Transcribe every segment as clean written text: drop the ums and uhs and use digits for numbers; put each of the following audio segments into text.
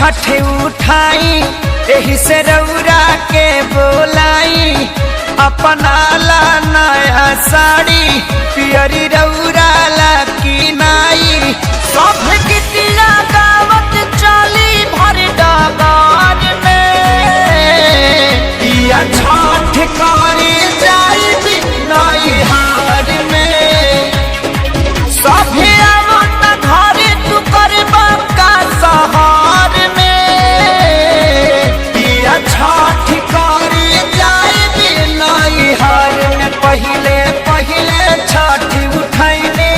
छठ उठाई एही से रउरा के बोलाई अपना ला नया साड़ी पियरी रउरा ला की नाई सब गीतिया गावत चली भर डगार में पिया छठ करे जाई भी नई हार में सभी आवत घरे तू करबा का सहार में पिया छठ करे जाई भी नई हार में पहिले पहिले छठ उठैनी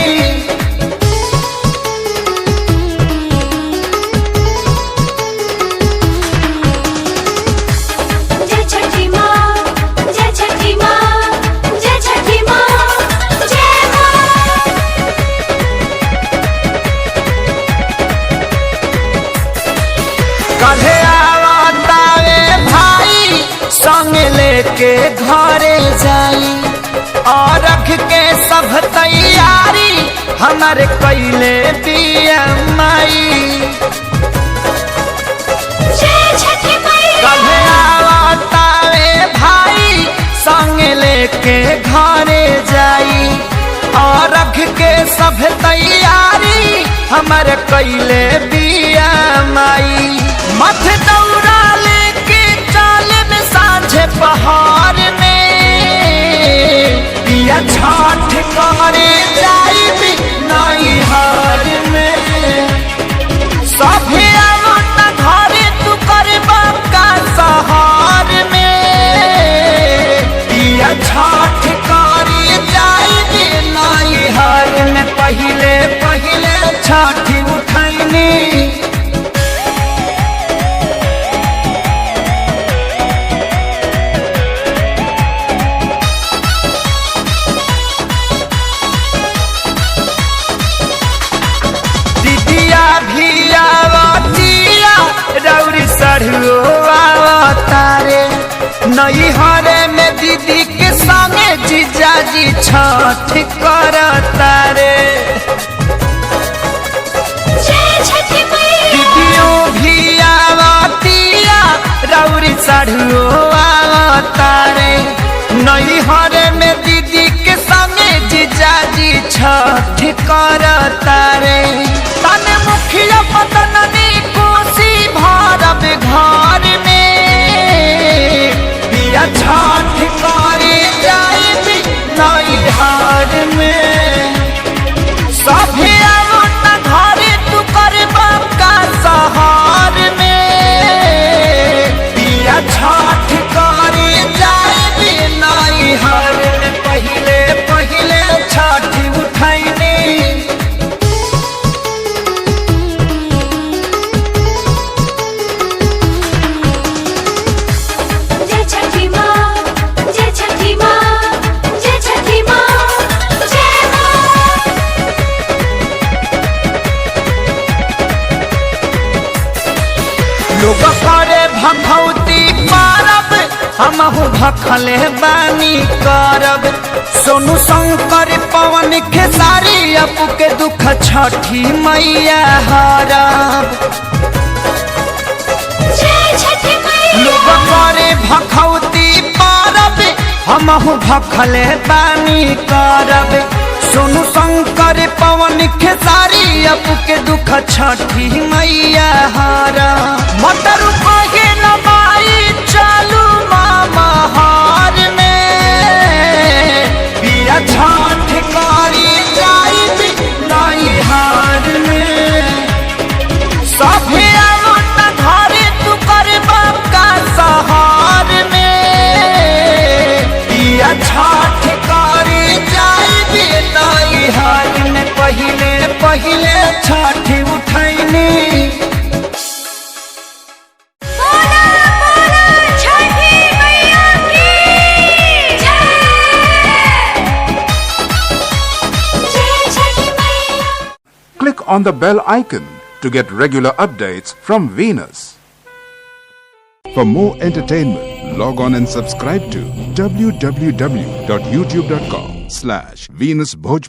कल्हे आवतावे भाई संग लेके घरे जाई और रख के सब तैयारी हमारे कैले बिया माई कल्हे आवतावे भाई संग लेके घरे जाई और रख के सब तैयारी हमारे कैले बिया माई मथ दौड़ा लेके चाल में सांझे पहाड़ में पिया छठ करे जाई भी नई हार में सभी आवत घरे तू करबा का सहार में पिया छठ करे जाई भी नई हार में पहिले पहिले छठ उठैनी तारे नई हरे में दीदी के संगे जीजाजी छठ कर तारे दीदियों भी आवतिया रौरी सढ़ुओ तारे नई हरे में दीदी के संगे जीजाजी छठ कर तारे तन मुखिया पतननी कोसी भारत घर में पिया छठ करे जाई भी नई हार में सभी आवत घरे तू करबा का सहार में पिया छठ करे जाई भी नई हार में पहिले पहिले छठ उठैनी लोग करे भखौती पारब हमहु भखले बानी करब सोनू शंकर पवन खेसारी अपू के दुख छठी मैया हरब लोग करे भखौती पारब हमहु भखले बानी करब सोनू शंकर पवन खेसारी अपू के दुख छठी मैया हारा मटर पागे नमाई चालू मामा हार में पिया छठ करी जाई भी नई हार में सभी आवत घरे तू करबा का सहार में पिया छठ करी जाई भी नई हार में पहिले पहिले Chhath उठैनी Click on the bell icon to get regular updates from Venus. For more entertainment, log on and subscribe to www.youtube.com/VenusBhojpuri.